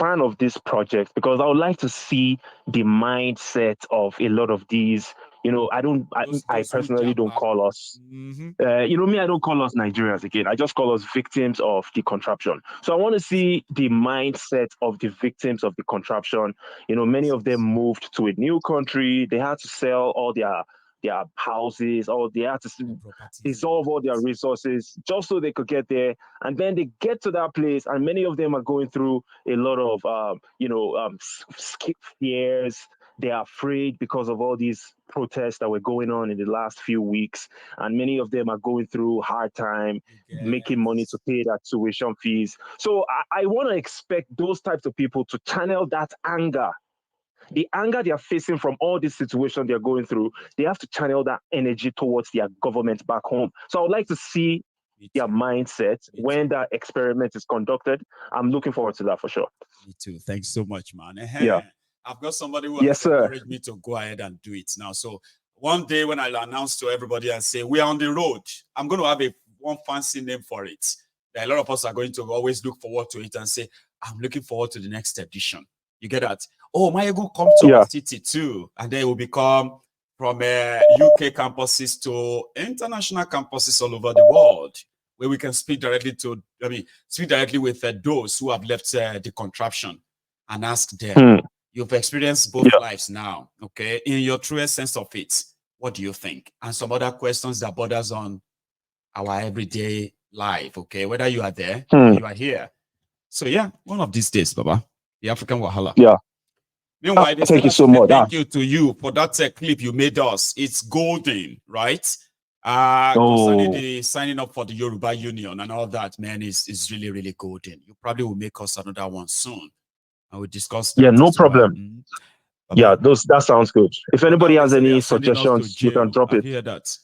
fan of this project because I would like to see the mindset of a lot of these. I Those who personally jump don't back. call us Mm-hmm. I don't call us Nigerians again. I just call us victims of the contraption. So I want to see the mindset of the victims of the contraption. Many of them moved to a new country. They had to sell all their houses, or they had to The properties and all dissolve all their that. resources just so they could get there. And then they get to that place, and many of them are going through a lot of skip fears. They are afraid because of all these protests that were going on in the last few weeks, and many of them are going through hard time You making get. money to pay their tuition fees. So I want to expect those types of people to channel that anger, the anger they are facing from all this situation they're going through. They have to channel that energy towards their government back home. So I would like to see Me their too. mindset Me when too. that experiment is conducted. I'm looking forward to that for sure. Me too. Thanks so much, man. Yeah. I've got somebody who Yes, has sir. encouraged me to go ahead and do it now. So one day when I'll announce to everybody and say we are on the road, I'm going to have one fancy name for it. That a lot of us are going to always look forward to it and say, I'm looking forward to the next edition. You get that? Oh, Mayego come to our Yeah. city too, and then it will become from UK campuses to international campuses all over the world, where we can speak directly to, speak directly with those who have left the contraption and ask them, Hmm. you've experienced both Yeah. lives now, okay? In your truest sense of it, what do you think? And some other questions that borders on our everyday life, okay? Whether you are there or Hmm. you are here. So yeah, one of these days, Baba, the African Wahala. Yeah. Meanwhile, they Thank said you I should so say much. thank you to you for that clip you made us. It's golden, right? Concerning Oh, the signing up for the Yoruba Union and all that, man, is really, really golden. You probably will make us another one soon. And we'll discuss yeah, that no as well. problem. Yeah, Baba, that sounds good. If anybody they has say they any are sending us to suggestions, you can jail. drop Have it. you heard that?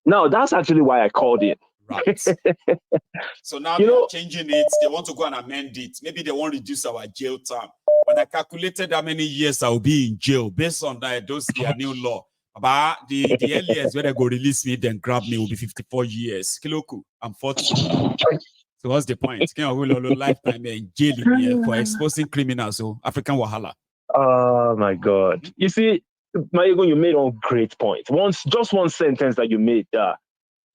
No, that's actually why I called it. Right. So now You they are know, changing it. They want to go and amend it. Maybe they want to reduce our jail term. When I calculated how many years I will be in jail based on that, those their new law. But the earliest when they go release me, then grab me will be 54 years. Kiloku, I'm 40. So what's the point? Can I will lifetime in jail for exposing criminals? So African Wahala. oh my God. You see, Maego, you made one great point. Just one sentence that you made there.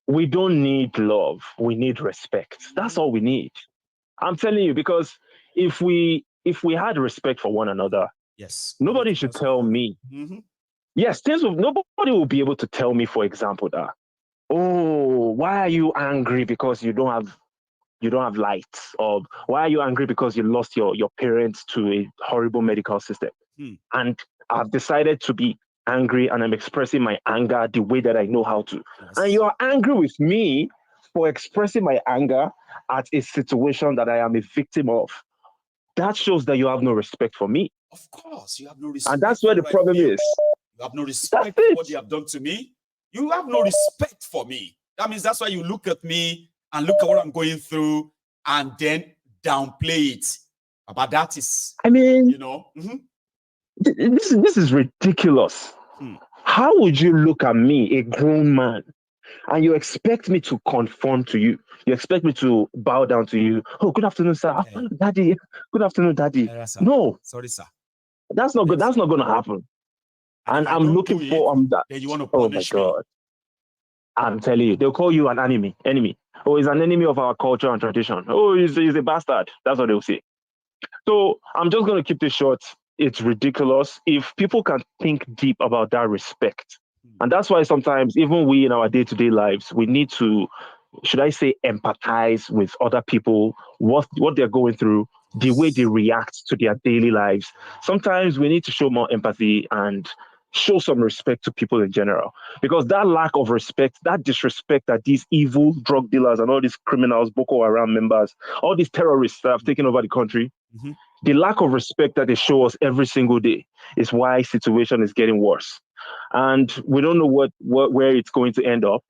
We don't need love. We need respect. That's Mm-hmm. all we need. I'm telling you, because if we had respect for one another, Yes, nobody everything should else will tell follow. me. Mm-hmm. Yes, nobody will be able to tell me, for example, that, oh, why are you angry because you don't have lights? Or why are you angry because you lost your parents to a horrible medical system? Hmm. And I've decided to be angry, and I'm expressing my anger the way that I know how to. And Yes. you're angry with me for expressing my anger at a situation that I am a victim of. That shows that you have no respect for me. Of course, you have no And respect that's for where the what I problem feel. is. You have no That's respect for it. what they have done to me. You have no respect for me. That means that's why you look at me and look at what I'm going through and then downplay it. But that is, I mean, mhm. this is ridiculous. Hmm. How would you look at me, a grown man, and you expect me to conform to you? You expect me to bow down to you? Oh, good afternoon, sir. Eh, Daddy. Good afternoon, daddy. sir. No, Sorry, sir. that's I not good. beg, That's sir. not going to happen. And if And I I'm don't looking do it, for that. then you want to Oh my punish me. God. I'm telling you, they'll call you an enemy. Enemy. Oh, he's an enemy of our culture and tradition. Oh, he's a bastard. That's what they'll say. So I'm just going to keep this short. It's ridiculous. If people can think deep about that respect, Hmm. and that's why sometimes, even we in our day to day lives, we need to, should I say, empathize with other people, what they're going through, the way they Yes. react to their daily lives. Sometimes we need to show more empathy and show some respect to people in general. Because that lack of respect, that disrespect that these evil drug dealers and all these criminals, Boko Haram members, all these terrorists that have taken over the country, Mm-hmm. the lack of respect that they show us every single day is why situation is getting worse. And we don't know where it's going to end up.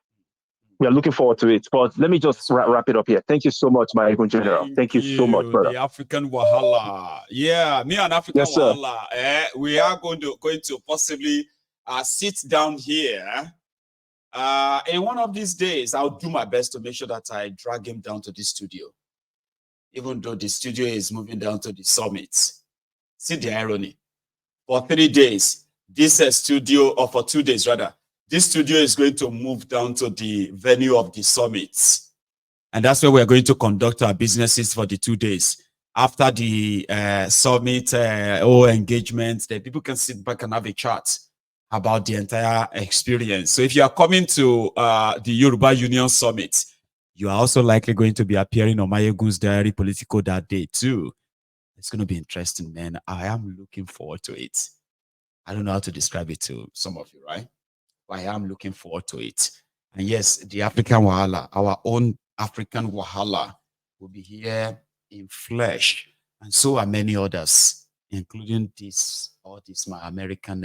We are looking forward to it. But let me just Yes, wrap, we are. wrap it up here. Thank you so much, my Econ General. Thank Thank you so much, you, brother. the African Wahala. Yeah, me and African Yes, sir. Wahala. We are going to possibly sit down here. In one of these days, I'll do my best to make sure that I drag him down to this studio. even though the studio is moving down to the summit. See the irony. For 3 days, this studio, or for 2 days rather, this studio is going to move down to the venue of the summit. And that's where we're going to conduct our businesses for the 2 days. After the summit or engagement, then people can sit back and have a chat about the entire experience. So if you are coming to the Yoruba Union Summit, you are also likely going to be appearing on Mayegun's Diary Political that day too. It's going to be interesting, man. I am looking forward to it. I don't know how to describe it to some of you, right? But I am looking forward to it. And yes, the African Wahala, our own African Wahala, will be here in flesh. And so are many others, including my American,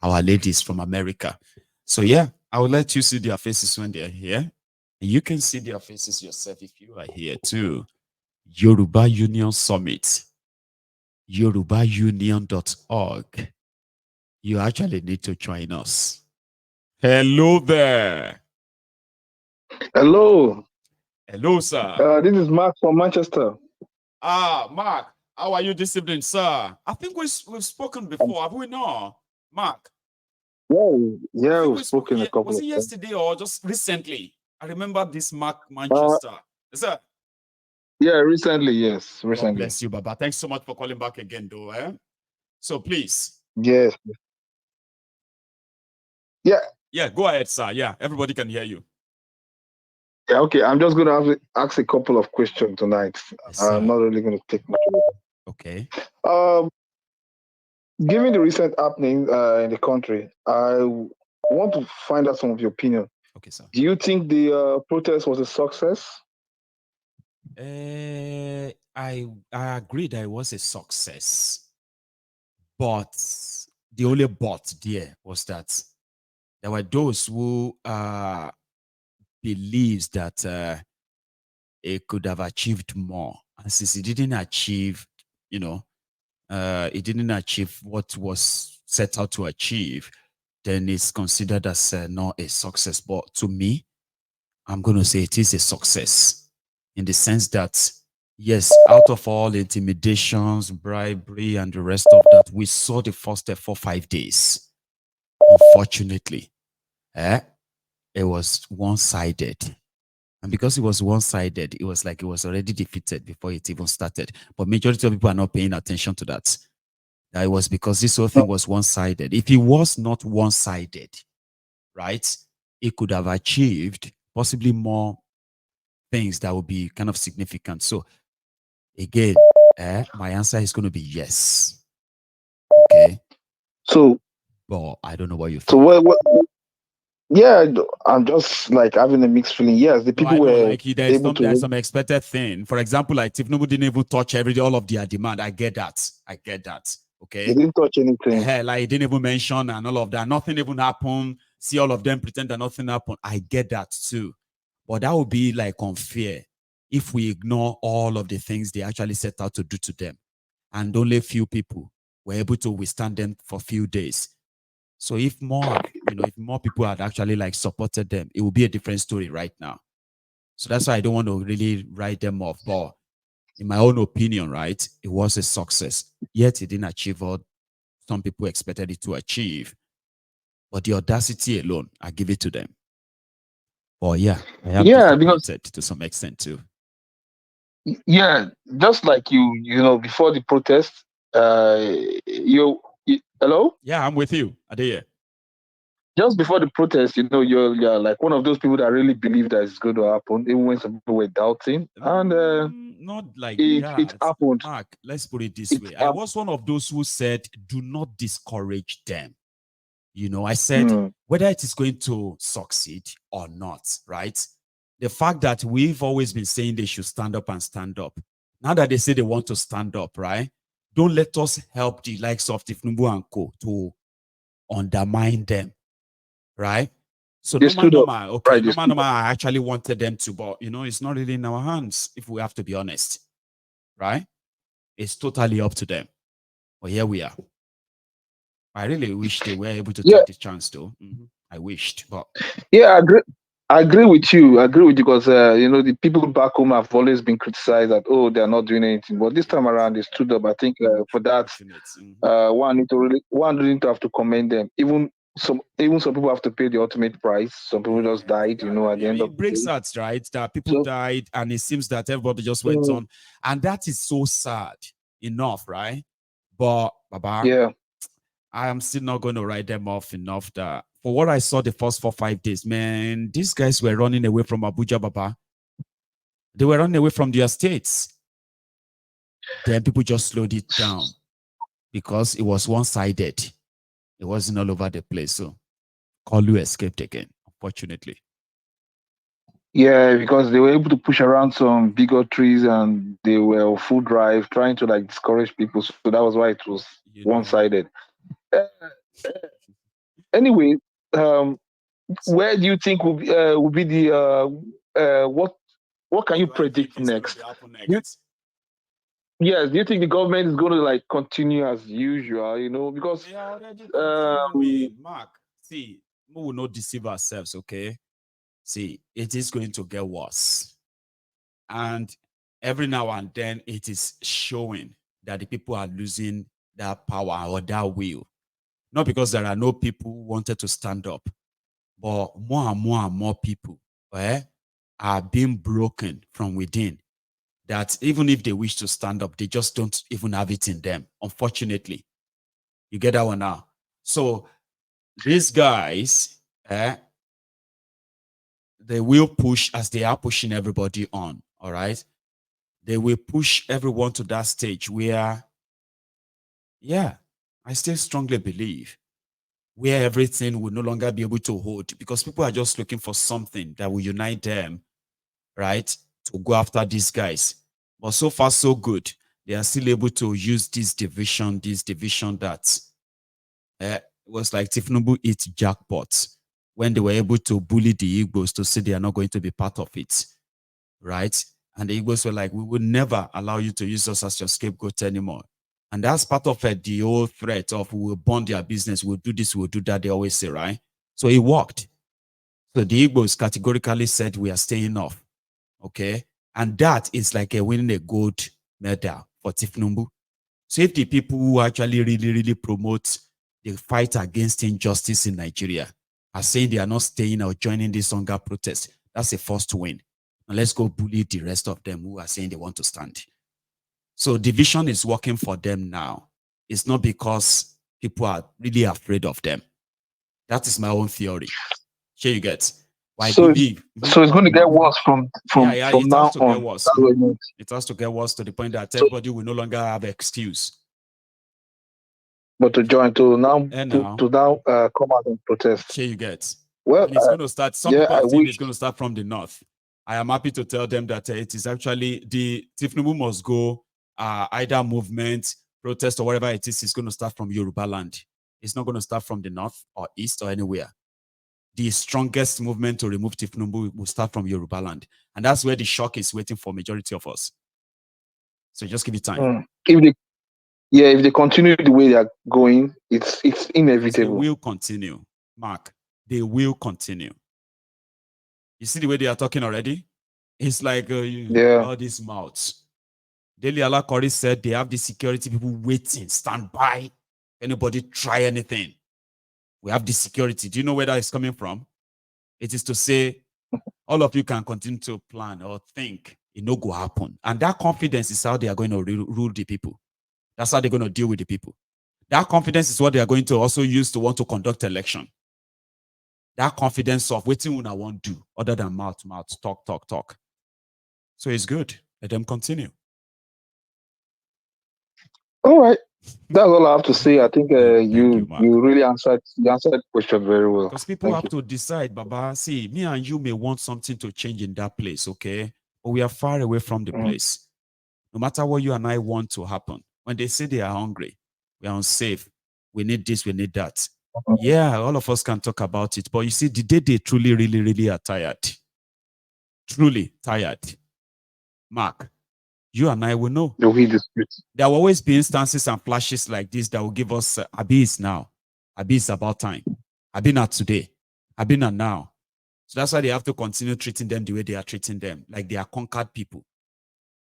our ladies from America. So yeah, I will let you see their faces when they're here. And you can see their faces yourself if you are here too. Yoruba Union Summit, yorubaunion.org. You actually need to join us. Hello there. Hello. Hello, sir. This is Mark from Manchester. Mark, how are you this evening, sir? I think we've spoken before, have we not, Mark? Yeah, we've spoken a couple was of it times. yesterday or just recently? I remember this Mark Manchester. Sir? Yeah, recently, yes. God bless you, Baba. Thanks so much for calling back again, though. So please. Yes. Yeah. Yeah, go ahead, sir. Yeah, everybody can hear you. Yeah, okay. I'm just going to ask a couple of questions tonight. Yes, I'm not really going to take much of it. Okay. Given the recent happening in the country, I want to find out some of your opinion. Okay, sir. Do you think the protest was a success? I agree that it was a success, but the only but there was that there were those who believes that it could have achieved more, and since it didn't achieve, it didn't achieve what was set out to achieve, then it's considered as not a success. But to me, I'm going to say it is a success in the sense that, yes, out of all intimidations, bribery, and the rest of that, we saw the first 4-5 days. Unfortunately, it was one-sided. And because it was one-sided, it was like it was already defeated before it even started. But majority of people are not paying attention to that. That it was because this whole thing was one-sided. If it was not one-sided, right, it could have achieved possibly more things that would be kind of significant. So again, my answer is going to be yes. Okay. So, but I don't know what you think. So what yeah, I'm just like having a mixed feeling. Yes, the people were like there's some expected thing. For example, like Tinubu didn't even touch all of their demand. I get that. Okay. They didn't touch anything. Like he didn't even mention and all of that. Nothing even happened. See all of them pretend that nothing happened. I get that too. But that would be like unfair if we ignore all of the things they actually set out to do to them. And only few people were able to withstand them for a few days. So if more, if more people had actually like supported them, it would be a different story right now. So that's why I don't want to really write them off. But in my own opinion, right, it was a success. Yet it didn't achieve what some people expected it to achieve. But the audacity alone, I give it to them. Oh yeah, I am disappointed to some extent too. Yeah, just like you before the protest, hello? Yeah, I'm with you. Adeye. Just before the protest, you're like one of those people that really believe that it's going to happen, even when some people were doubting. And not like it happened. Mark, let's put it this way. I was one of those who said, do not discourage them. I said, whether it is going to succeed or not, right? The fact that we've always been saying they should stand up and stand up. Now that they say they want to stand up, right? Don't let us help the likes of Tifnubu and Co. to undermine them, right? So normal, okay, normal, I actually wanted them to, but it's not really in our hands if we have to be honest, right? It's totally up to them. But here we are. I really wish they were able to take the chance, though. I wished, but yeah, I agree with you. I agree with you because the people back home have always been criticized that they're not doing anything. But this time around, they stood up. I think for that, Fortunate. one need to have to commend them. Even some people have to pay the ultimate price. Some people just died. At the end of It the breaks day. hearts, right? That people So died, and it seems that everybody just went mm, on, and that is so sad enough, right? But Baba, yeah, I am still not going to write them off enough that for what I saw the first 4 5 days, man, these guys were running away from Abuja, Baba. They were running away from their states. Then people just slowed it down because it was one-sided. It wasn't all over the place. So Kolu escaped again, unfortunately. yeah, because they were able to push around some bigger trees and they were on full drive, trying to like discourage people. So that was why it was You know, one-sided. Uh, anyway, um, where do you think will be the what can what you do I think predict is going to be next? happen You, next? yes, do you think the government is going to like continue as usual? Because They are already um, continuing. Mark, see, we will not deceive ourselves, okay? See, it is going to get worse. And every now and then it is showing that the people are losing that power or that will. Not because there are no people who wanted to stand up, but more and more people are being broken from within. That even if they wish to stand up, they just don't even have it in them, unfortunately. You get that one now? So these guys, they will push as they are pushing everybody on, all right? They will push everyone to that stage where, yeah, I still strongly believe where everything will no longer be able to hold because people are just looking for something that will unite them, right? To go after these guys. But so far, so good. They are still able to use this division that was like Tifnubu eat jackpots when they were able to bully the Igbos to say they are not going to be part of it, right? And the Igbos were like, we will never allow you to use us as your scapegoat anymore. And that's part of the old threat of we will burn their business, we'll do this, we'll do that, they always say, right? So it worked. So the Igbos categorically said, we are staying off, okay? And that is like a winning a gold medal for Tifnumbu. So if the people who actually really, really promote the fight against injustice in Nigeria are saying they are not staying or joining this hunger protest, that's a first win. And let's go bully the rest of them who are saying they want to stand. So division is working for them now. It's not because people are really afraid of them. That is my own theory. Sure, you get. Well, I so it's believe. so it's going to get worse from Yeah, from yeah, from it has now to get on. worse. That's what it means. It has to get worse to the point that So, everybody will no longer have excuse. but to join And to now, now come out and protest. share you get. Well, And it's going to start. Some yeah, people I are saying it's wish. going to start from the north. I am happy to tell them that it is actually the Tifnubu must go either movement, protest, or whatever it is. It's going to start from Yoruba land. It's not going to start from the north or east or anywhere. The strongest movement to remove Tifnubu will start from Yoruba land. And that's where the shock is waiting for majority of us. So just give it time. If they continue the way they are going, it's Because they inevitable. will continue, Mark. They will continue. You see the way they are talking already? It's like Yeah. all these mouths. Daily Allah Kori said they have the security people waiting, stand by. Anybody try anything? We have the security. Do you know where that is coming from? It is to say all of you can continue to plan or think it no go happen. And that confidence is how they are going to rule the people. That's how they're going to deal with the people. That confidence is what they are going to also use to want to conduct election. That confidence of waiting when I want to do other than mouth, talk. So it's good. Let them continue. All right. That's all I have to say. I think Thank you, Mark. you really answered the question very well. Because people Thank have to decide, Baba. See, me and you may want something to change in that place, okay? But we are far away from the place. No matter what you and I want to happen, when they say they are hungry, we are unsafe, we need this, we need that. Yeah, all of us can talk about it. But you see, the day they truly, really, really are tired, truly tired, Mark, you and I will know. There will always be instances and flashes like this that will give us Abi is now. Abi is about time. Abi not today. Abi not now. So that's why they have to continue treating them the way they are treating them, like they are conquered people.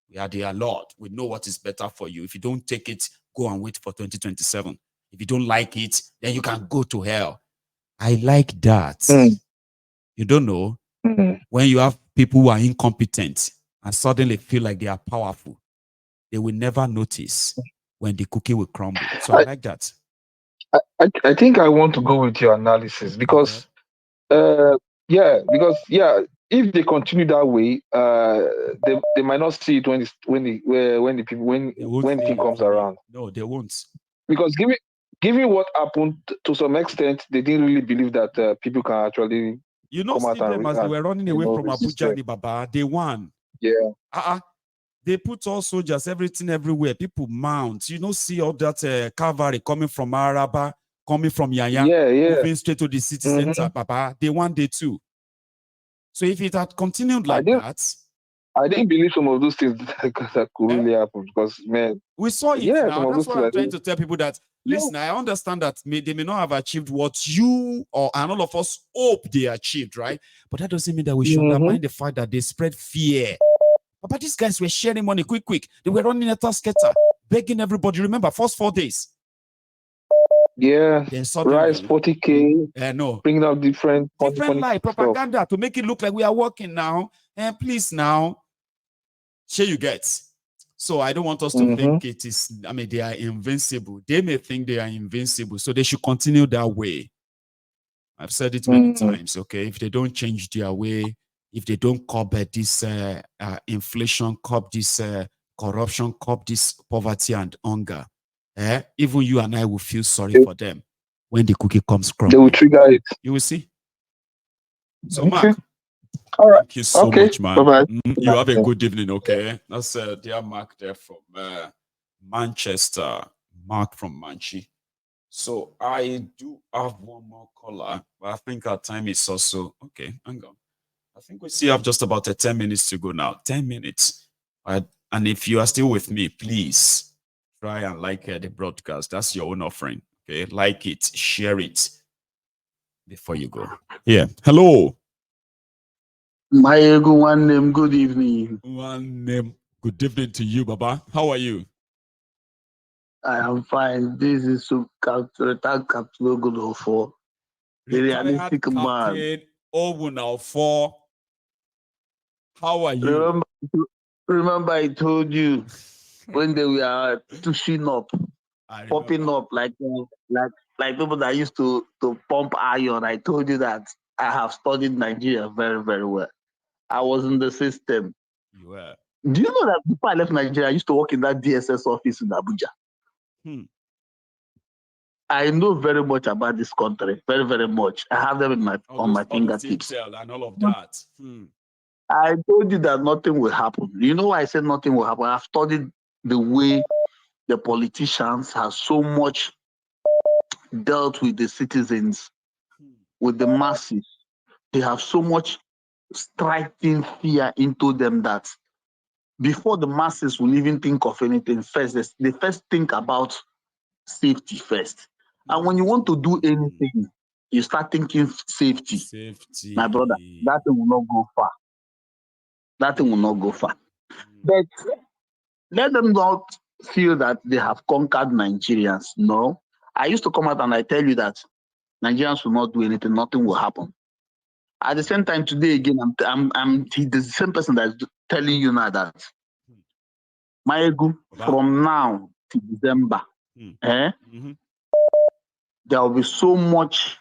We are their Lord. We know what is better for you. If you don't take it, go and wait for 2027. If you don't like it, then you can go to hell. I like that. You don't know when you have people who are incompetent and suddenly feel like they are powerful, they will never notice when the cookie will crumble. So I like that. I think I want to go with your analysis because if they continue that way, they might not see it when the thing comes around. No, they won't. Because given what happened, to some extent, they didn't really believe that people can actually come out see them as they were running away from Abuja, the Baba. They won. Yeah. They put all soldiers, everything everywhere. People mount. See all that cavalry coming from Araba, coming from Yaya, moving straight to the city center, Baba. They won day too. So if it had continued like that, I didn't believe some of those things that could really happen because, man, we saw it now. That's what I'm trying to tell people that, listen, I understand that they may not have achieved what you and all of us hope they achieved, right? But that doesn't mean that we should undermine the fact that they spread fear. But these guys were sharing money quick. They were running a tasketer, begging everybody. Remember, first 4 days. Yeah. Then suddenly, rise 40K. No. Bringing out different lie propaganda stuff to make it look like we are working now. And please now, share you get. So I don't want us to think it is, they are invincible. They may think they are invincible. So they should continue that way. I've said it many times, okay? If they don't change their way, if they don't curb this inflation, curb this corruption, curb this poverty and hunger, even you and I will feel sorry for them when the cookie comes crumbling. They will trigger it. You will see. So, Mark, thank you so much, man. Bye-bye. You have a good evening, okay? That's dear Mark there from Manchester. Mark from Manchi. So I do have one more caller, but I think our time is also okay. Hang on. I think we still have just about 10 minutes to go now. 10 minutes. And if you are still with me, please try and like the broadcast. That's your own offering. Okay. Like it, share it before you go. Yeah. Hello. My ego one name, good evening. One name, good evening to you, Baba. How are you? I am fine. This is retired Captain Oguno for the realistic man. Oguno for. How are you? Remember I told you when they were pushing up, popping up like people that used to pump iron. I told you that I have studied Nigeria very, very well. I was in the system. You were. Do you know that before I left Nigeria, I used to work in that DSS office in Abuja? I know very much about this country, very, very much. I have them on my fingertips. And all of that. I told you that nothing will happen. You know why I said nothing will happen? I've studied the way the politicians have so much dealt with the citizens, with the masses. They have so much striking fear into them that before the masses will even think of anything first, they first think about safety first. And when you want to do anything, you start thinking safety. My brother, that thing will not go far. That thing will not go far. But let them not feel that they have conquered Nigerians. No. I used to come out and I tell you that Nigerians will not do anything, nothing will happen. At the same time, today again, I'm the same person that's telling you now that my ego from now to December, there will be so much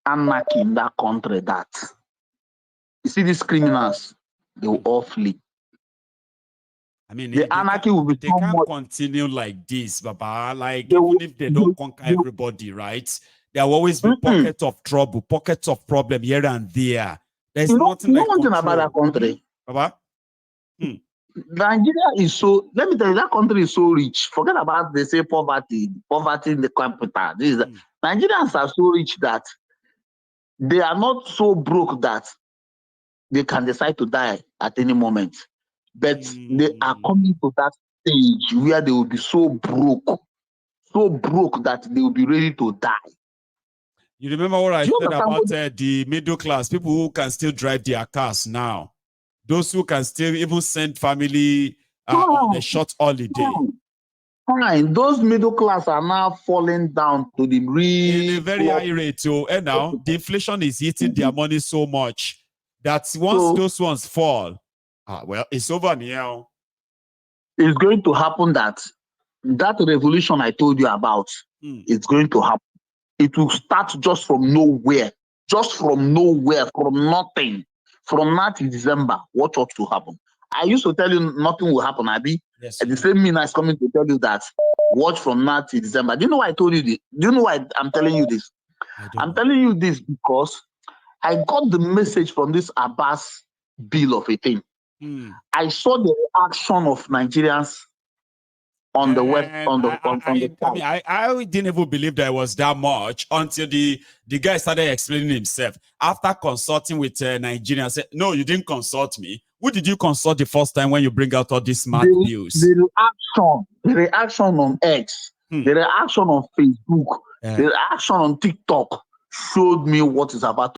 anarchy in that country that you see these criminals, they will all flee. The anarchy will be they can't continue like this, Baba. Like even if they don't conquer everybody, right? There will always be pockets of trouble, pockets of problem here and there. There's nothing like one thing about that country, Baba. Nigeria is so. Let me tell you, that country is so rich. Forget about they say poverty in the capital. Nigerians are so rich that they are not so broke that they can decide to die at any moment. But they are coming to that stage where they will be so broke that they will be ready to die. You remember what I Do you said understand about the middle class, people who can still drive their cars now, those who can still even send family on a short holiday. Fine. Those middle class are now falling down to the In a real very high rate. So, and now the inflation is eating their money so much that once those ones fall, well, it's over now. It's going to happen that revolution I told you about, it's going to happen. It will start just from nowhere, from nothing. From now to December, watch what will happen. I used to tell you nothing will happen, Abi. Yes, The same mean is coming to tell you that watch from now to December. Do you know why I told you this? Do you know why I'm telling you this? I'm telling you this because I got the message from this Abbas bill of a thing. I saw the reaction of Nigerians on the web, on the I didn't even believe that it was that much until the guy started explaining himself. After consulting with Nigerians, I said, no, you didn't consult me. Who did you consult the first time when you bring out all these smart bills? The reaction on X, the reaction on Facebook, the reaction on TikTok showed me what is about